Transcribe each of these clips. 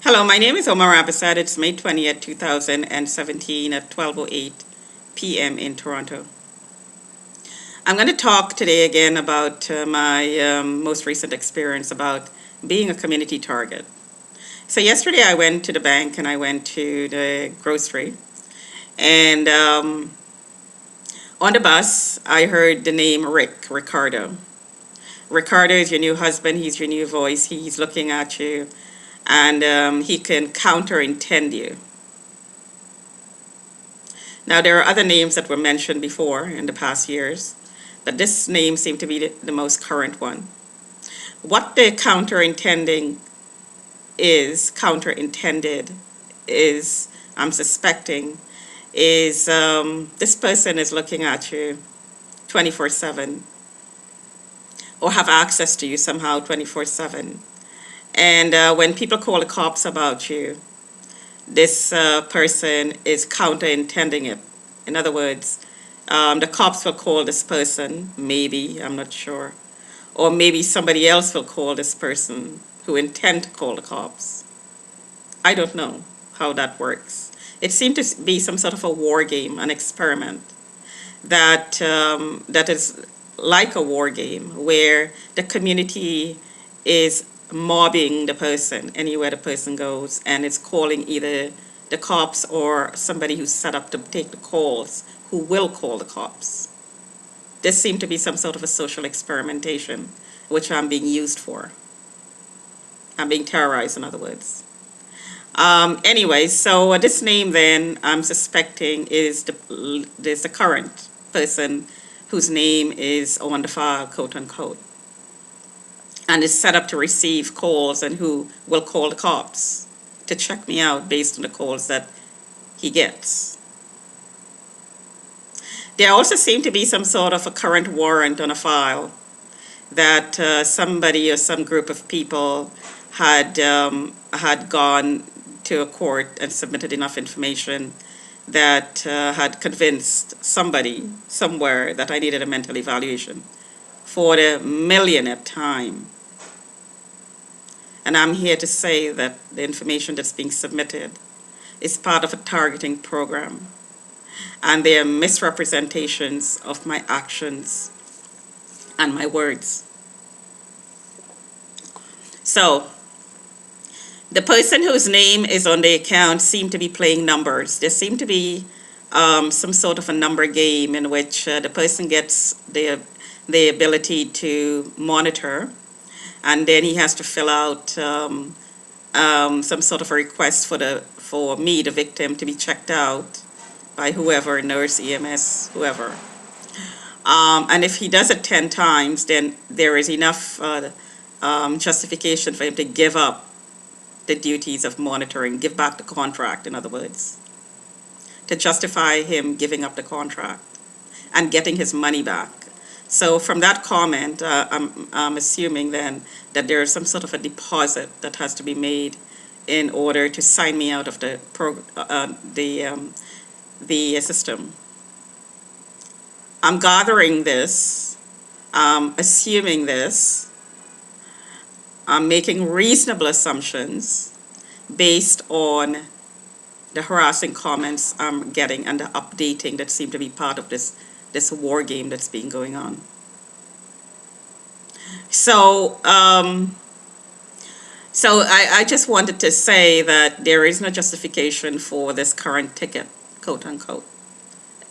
Hello, my name is Omar Abasad. It's May 20th, 2017 at 12:08 p.m. in Toronto. I'm going to talk today again about my most recent experience about being a community target. So yesterday I went to the bank and I went to the grocery, and on the bus I heard the name Ricardo. Ricardo is your new husband, he's your new voice, he's looking at you, and he can counter intend you. Now, there are other names that were mentioned before in the past years, but this name seemed to be the most current one. What the counter-intended is, I'm suspecting, is this person is looking at you 24/7 or have access to you somehow 24/7. And when people call the cops about you, this person is counter-intending it. In other words, the cops will call this person, maybe, I'm not sure, or maybe somebody else will call this person who intend to call the cops. I don't know how that works. It seemed to be some sort of a war game, an experiment that is like a war game where the community is mobbing the person anywhere the person goes, and it's calling either the cops or somebody who's set up to take the calls who will call the cops. This seemed to be some sort of a social experimentation, which I'm being used for. I'm being terrorized, in other words. Anyway, so this name then I'm suspecting is the current person whose name is on the file, quote unquote, and is set up to receive calls and who will call the cops to check me out based on the calls that he gets. There also seemed to be some sort of a current warrant on a file that somebody or some group of people had gone to a court and submitted enough information that had convinced somebody somewhere that I needed a mental evaluation for the millionth time. And I'm here to say that the information that's being submitted is part of a targeting program, and they are misrepresentations of my actions and my words. So, the person whose name is on the account seemed to be playing numbers. There seemed to be some sort of a number game in which the person gets the ability to monitor, and then he has to fill out some sort of a request for me, the victim, to be checked out by whoever, nurse, EMS, whoever. And if he does it 10 times, then there is enough justification for him to give up the duties of monitoring, give back the contract, in other words, to justify him giving up the contract and getting his money back. So from that comment, I'm assuming then that there is some sort of a deposit that has to be made in order to sign me out of the system. I'm gathering this, assuming this, I'm making reasonable assumptions based on the harassing comments I'm getting and the updating that seem to be part of this war game that's been going on. So, I just wanted to say that there is no justification for this current ticket, quote unquote.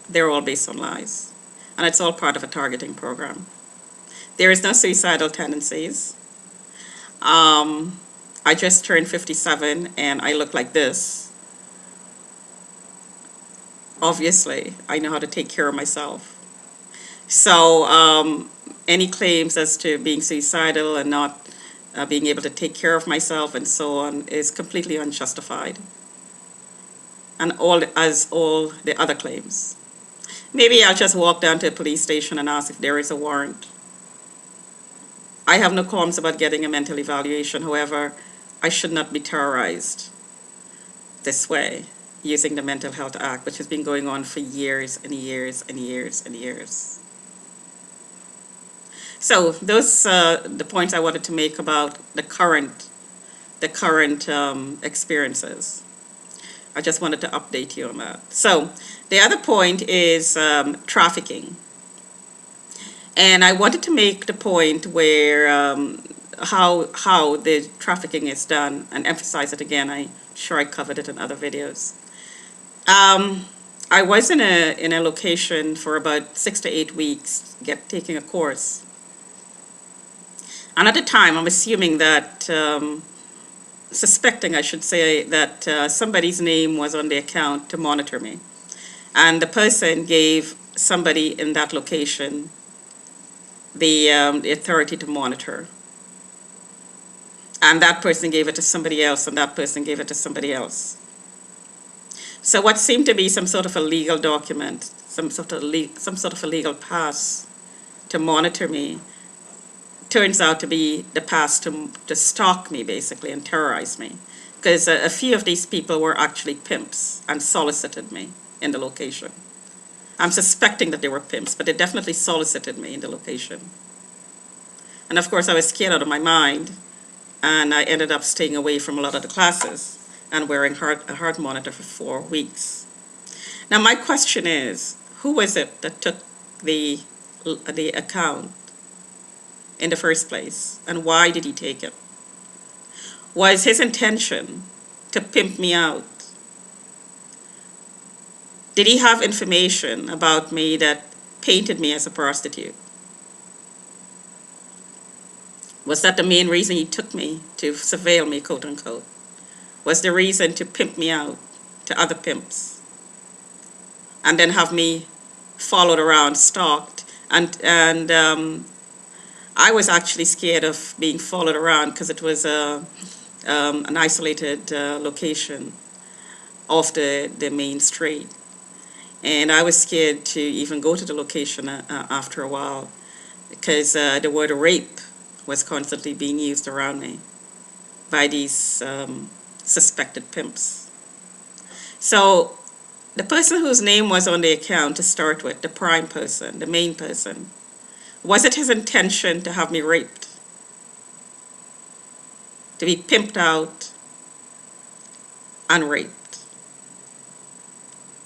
They're all based on lies, and it's all part of a targeting program. There is no suicidal tendencies. I just turned 57 and I look like this. Obviously, I know how to take care of myself. So, any claims as to being suicidal and not being able to take care of myself and so on is completely unjustified. And all the other claims. Maybe I'll just walk down to a police station and ask if there is a warrant. I have no qualms about getting a mental evaluation. However, I should not be terrorized this way using the Mental Health Act, which has been going on for years and years and years and years. So those the points I wanted to make about the current the current experiences. I just wanted to update you on that. So the other point is trafficking. And I wanted to make the point where how the trafficking is done and emphasize it again. I'm sure I covered it in other videos. I was in a location for about 6 to 8 weeks, taking a course. And at the time, I'm assuming that, suspecting, I should say, that somebody's name was on the account to monitor me. And the person gave somebody in that location the authority to monitor. And that person gave it to somebody else, and that person gave it to somebody else. So what seemed to be some sort of a legal document, some sort of a legal pass to monitor me, turns out to be the pass to stalk me, basically, and terrorize me. Because a few of these people were actually pimps and solicited me in the location. I'm suspecting that they were pimps, but they definitely solicited me in the location. And of course, I was scared out of my mind, and I ended up staying away from a lot of the classes and wearing a heart monitor for 4 weeks. Now, my question is, who was it that took the account in the first place, and why did he take it? Was his intention to pimp me out? Did he have information about me that painted me as a prostitute? Was that the main reason he took me, to surveil me, quote unquote? Was the reason to pimp me out to other pimps and then have me followed around, stalked? And I was actually scared of being followed around because it was an isolated location off the main street. And I was scared to even go to the location after a while because the word rape was constantly being used around me by these suspected pimps. So the person whose name was on the account to start with, the prime person, the main person, was it his intention to have me raped? To be pimped out and raped?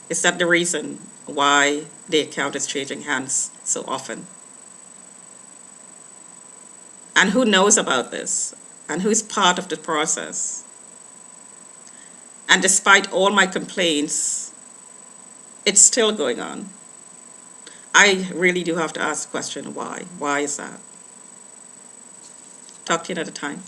Is that the reason why the account is changing hands so often? And who knows about this? And who's part of the process? And despite all my complaints, it's still going on. I really do have to ask the question, why? Why is that? Talk to you another time.